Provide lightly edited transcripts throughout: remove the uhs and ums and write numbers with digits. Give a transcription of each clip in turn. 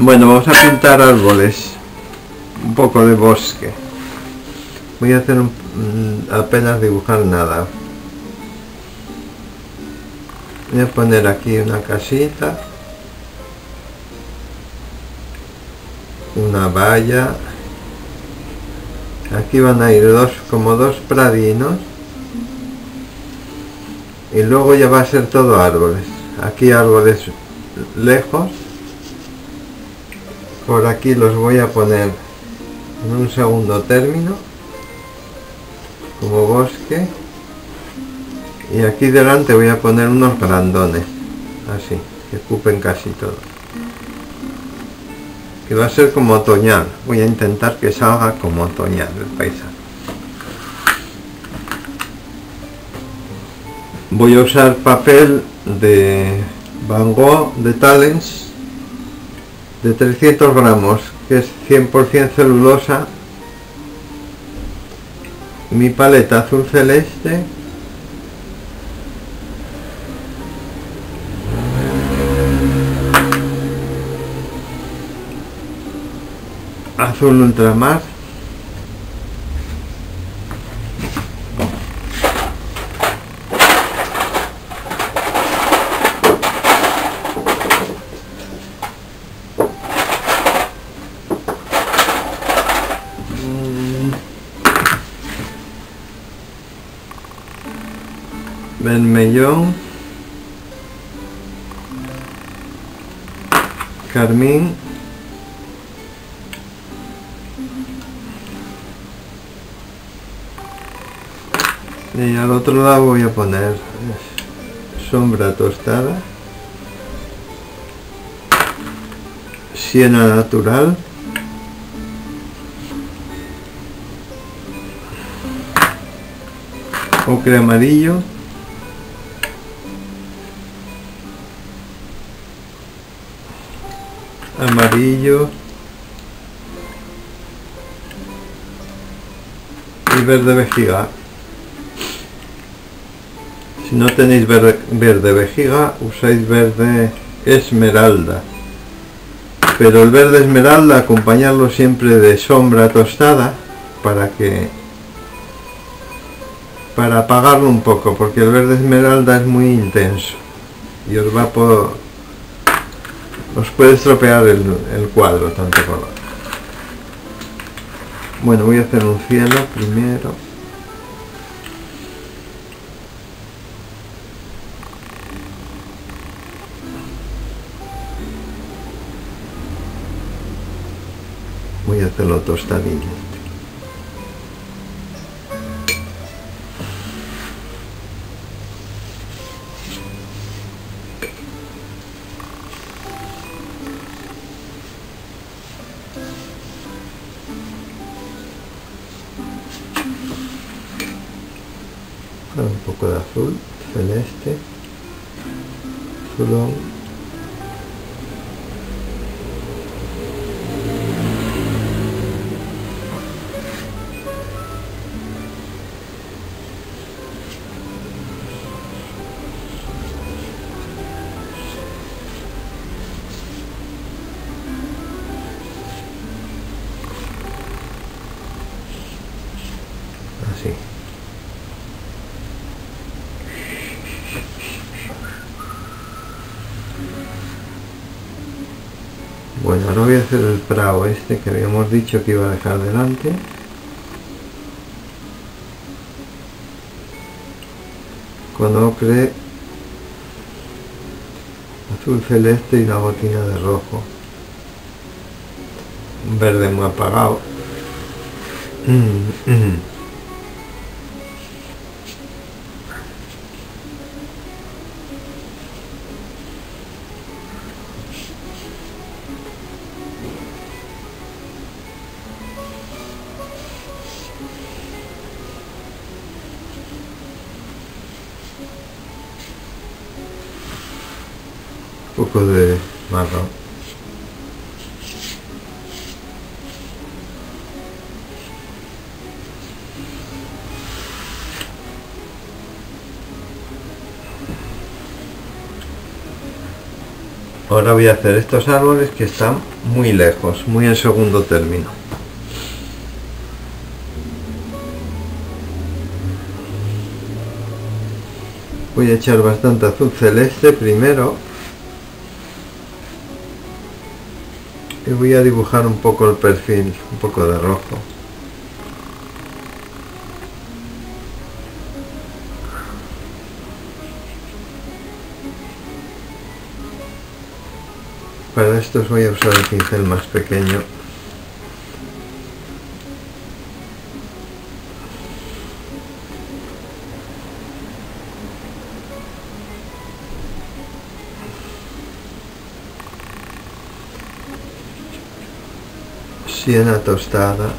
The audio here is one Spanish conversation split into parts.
Bueno, vamos a pintar árboles, un poco de bosque. Voy a hacer apenas dibujar nada. Voy a poner aquí una casita, una valla. Aquí van a ir como dos pradinos y luego ya va a ser todo árboles. Aquí árboles lejos. Por aquí los voy a poner en un segundo término como bosque, y aquí delante voy a poner unos grandones así que ocupen casi todo, que va a ser como otoñal. Voy a intentar que salga como otoñal el paisaje. Voy a usar papel de Van Gogh de Talens de 300 gramos, que es 100% celulosa. Mi paleta azul celeste, azul ultramar, vermellón, carmín, y al otro lado voy a poner sombra tostada, siena natural, ocre amarillo, amarillo y verde vejiga. Si no tenéis verde vejiga, usáis verde esmeralda, pero el verde esmeralda acompañarlo siempre de sombra tostada para apagarlo un poco, porque el verde esmeralda es muy intenso y os puede estropear el cuadro, tanto color. Bueno, voy a hacer un cielo primero. Voy a hacerlo tostadillo. Un poco de azul celeste, azulón, así. Bueno, ahora voy a hacer el prado este que habíamos dicho que iba a dejar delante. Con ocre, azul celeste y la botina de rojo. Un verde muy apagado. Un poco de marrón. Ahora voy a hacer estos árboles que están muy lejos, muy en segundo término. Voy a echar bastante azul celeste primero y voy a dibujar un poco el perfil, un poco de rojo. Para estos voy a usar el pincel más pequeño. Siena tostada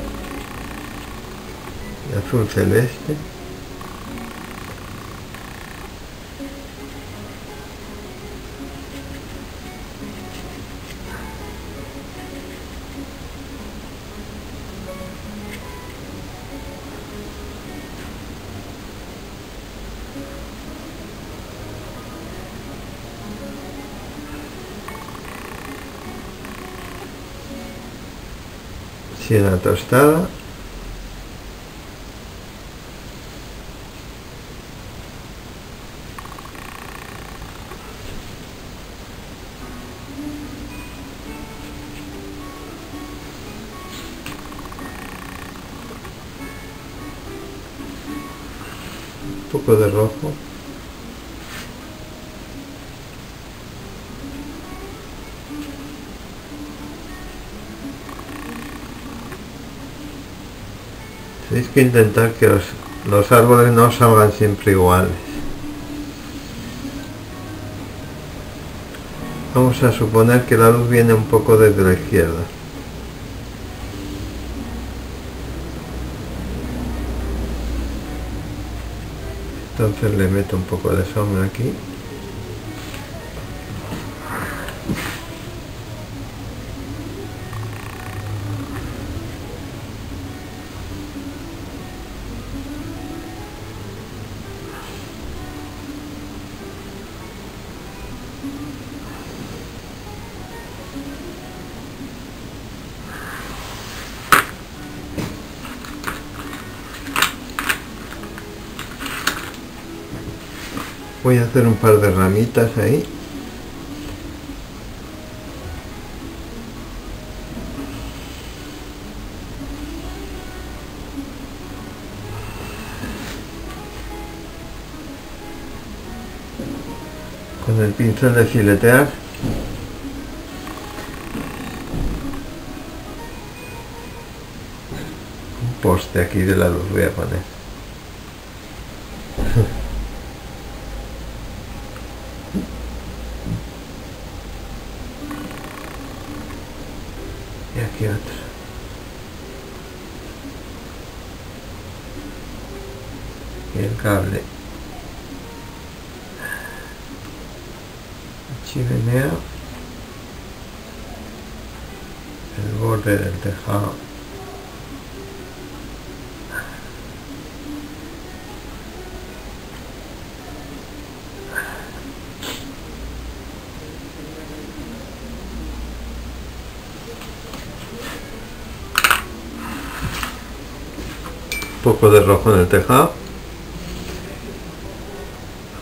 y azul celeste. Siena tostada. Un poco de rojo. Tenéis que intentar que los árboles no salgan siempre iguales. Vamos a suponer que la luz viene un poco desde la izquierda. Entonces le meto un poco de sombra aquí. Voy a hacer un par de ramitas ahí. Con el pincel de filetear. Un poste aquí de la luz voy a poner. Y aquí otro. Y el cable. Chimenea. El borde del tejado. Un poco de rojo en el tejado,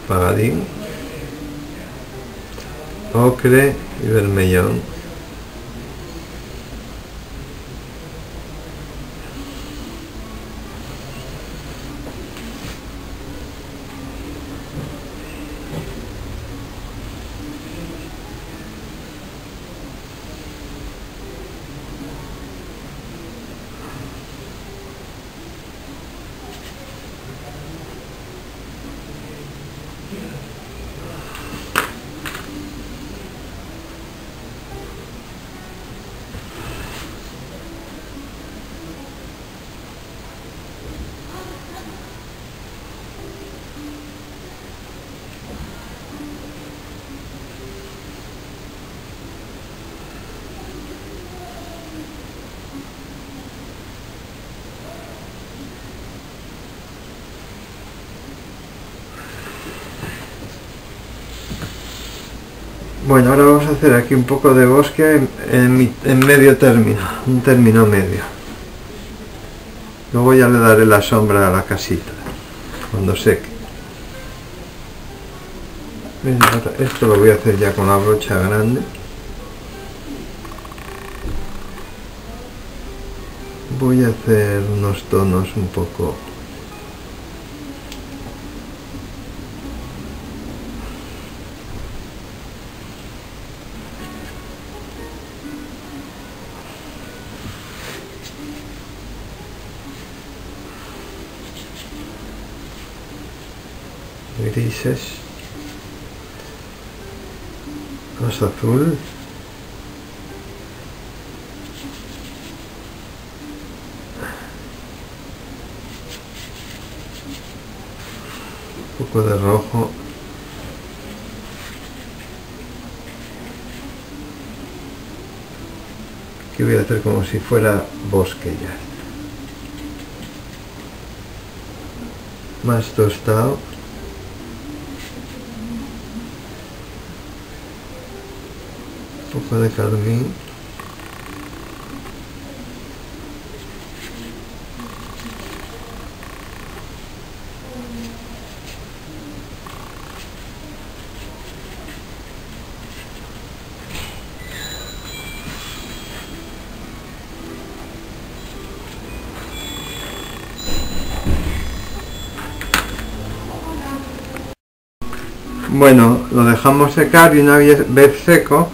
apagadín, ocre y vermellón. Bueno, ahora vamos a hacer aquí un poco de bosque en medio término, un término medio. Luego ya le daré la sombra a la casita, cuando seque. Esto lo voy a hacer ya con la brocha grande. Voy a hacer unos tonos un poco... grises, más azul, un poco de rojo, que voy a hacer como si fuera bosque ya, más tostado. Un poco de carmín, bueno, lo dejamos secar y una vez seco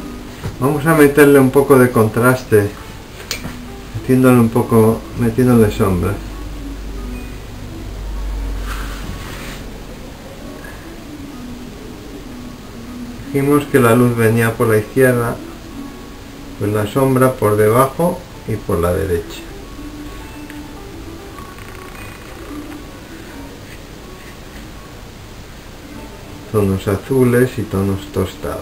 vamos a meterle un poco de contraste, metiéndole sombra. Dijimos que la luz venía por la izquierda, pues la sombra por debajo y por la derecha. Tonos azules y tonos tostados.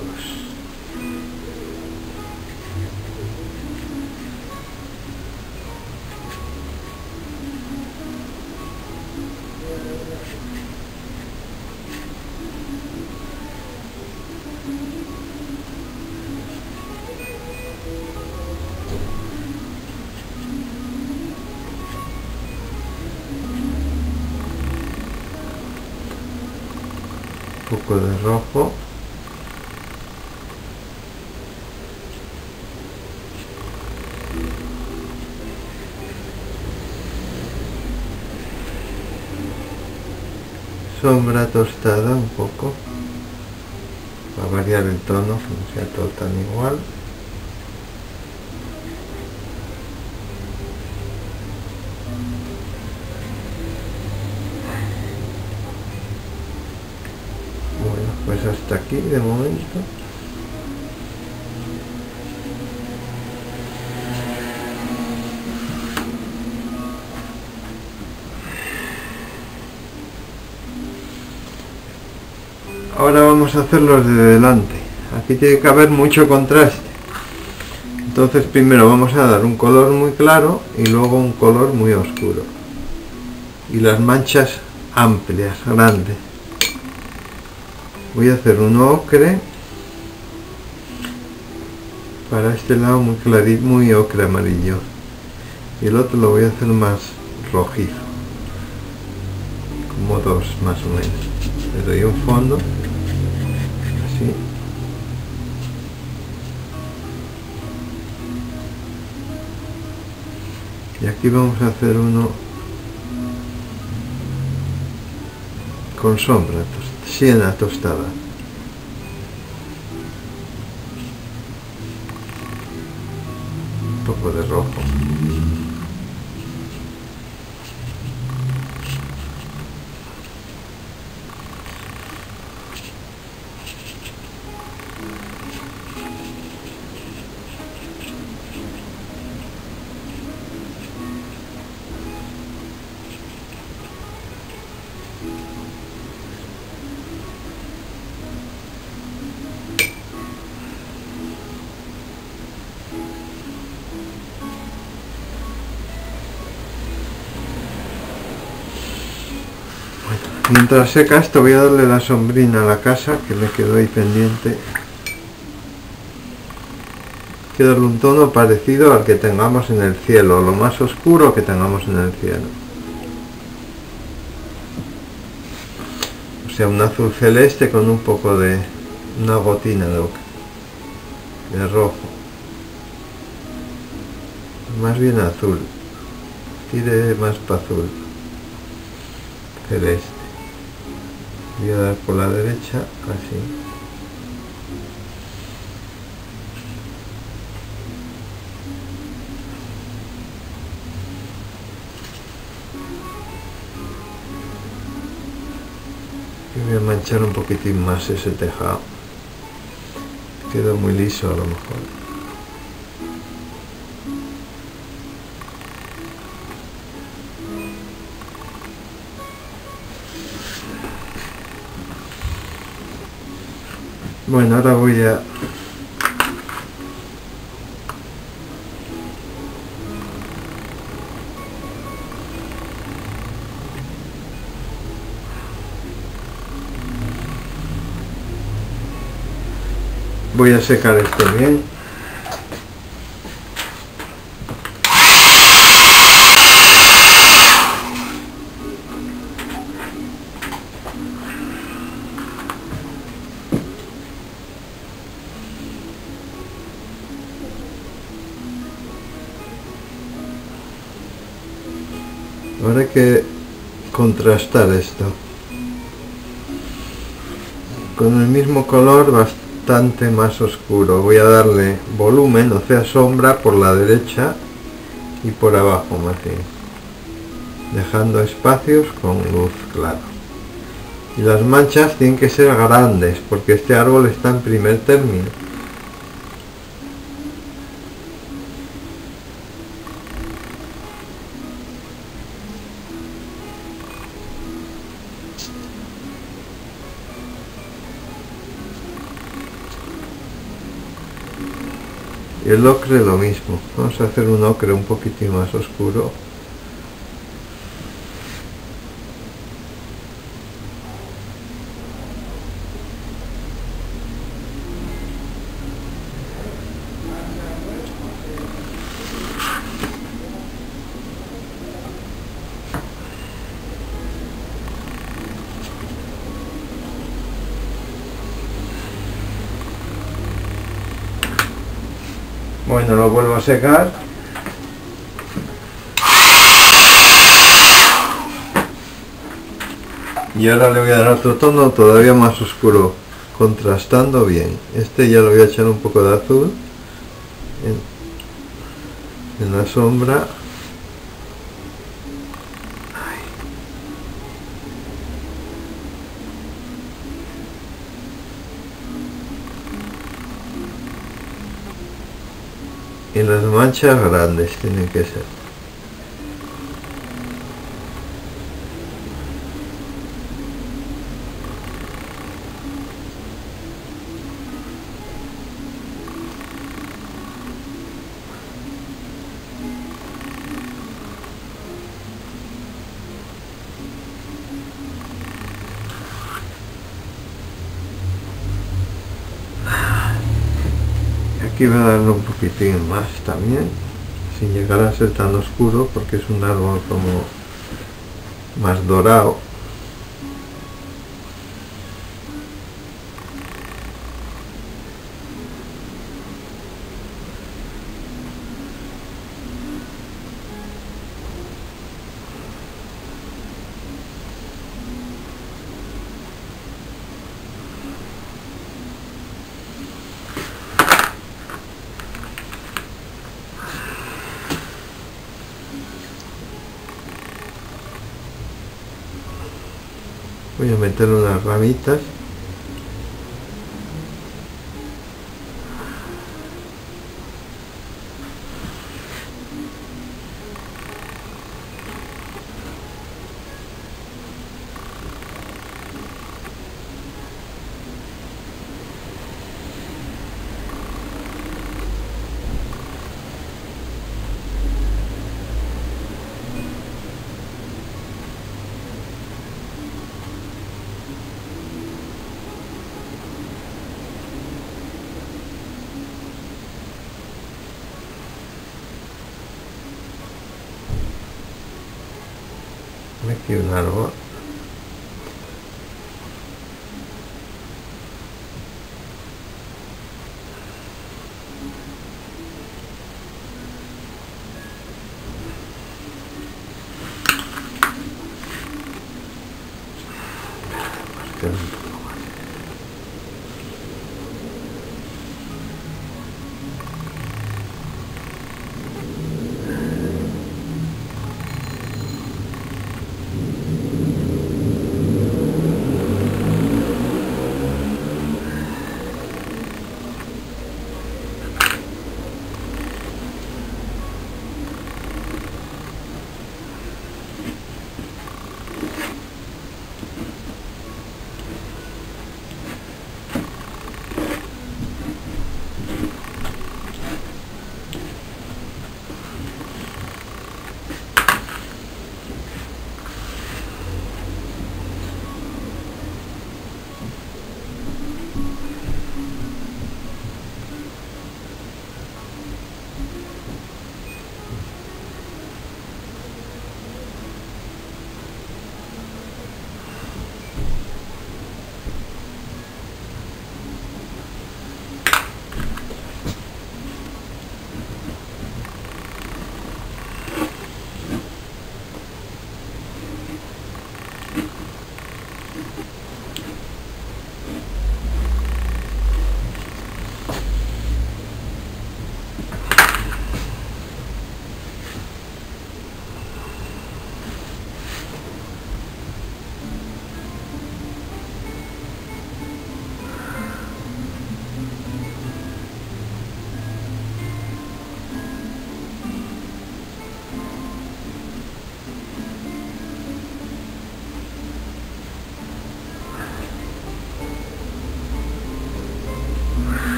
Un poco de rojo, sombra tostada un poco para variar el tono, que no sea todo tan igual. Pues hasta aquí de momento. Ahora vamos a hacer los de delante. Aquí tiene que haber mucho contraste. Entonces primero vamos a dar un color muy claro y luego un color muy oscuro. Y las manchas amplias, grandes. Voy a hacer un ocre para este lado muy clarito, muy ocre amarillo, y el otro lo voy a hacer más rojizo, como dos más o menos. Le doy un fondo así, y aquí vamos a hacer uno con sombra, siena tostada. Un poco de rojo. Mientras seca esto voy a darle la sombrina a la casa, que le quedó ahí pendiente. Hay que darle un tono parecido al que tengamos en el cielo, lo más oscuro que tengamos en el cielo. O sea, un azul celeste con un poco de una gotina de rojo. Más bien azul. Tire más para azul. Celeste. Voy a dar por la derecha, así. Y voy a manchar un poquitín más ese tejado. Quedó muy liso a lo mejor. Bueno, ahora voy a secar esto bien. Ahora hay que contrastar esto con el mismo color bastante más oscuro. Voy a darle volumen, o sea, sombra por la derecha y por abajo más bien, dejando espacios con luz clara. Y las manchas tienen que ser grandes porque este árbol está en primer término. Y el ocre lo mismo. Vamos a hacer un ocre un poquitín más oscuro. Bueno, lo vuelvo a secar. Y ahora le voy a dar otro tono todavía más oscuro, contrastando bien. Este ya lo voy a echar un poco de azul en la sombra. Y las manchas grandes tienen que ser. Aquí voy a darle un poquitín más también, sin llegar a ser tan oscuro, porque es un árbol como más dorado. Voy a meter unas ramitas. aquí un árbol.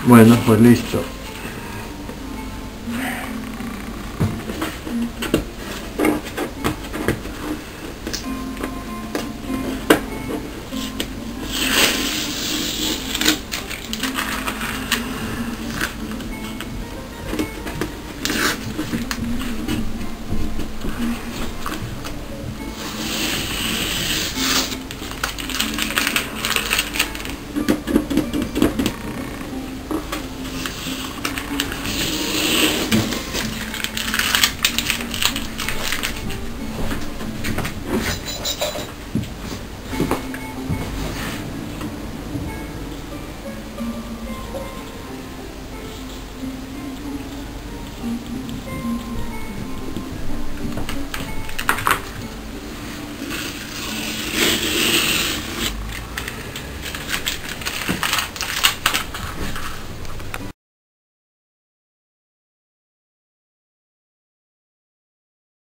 Bueno, pues listo.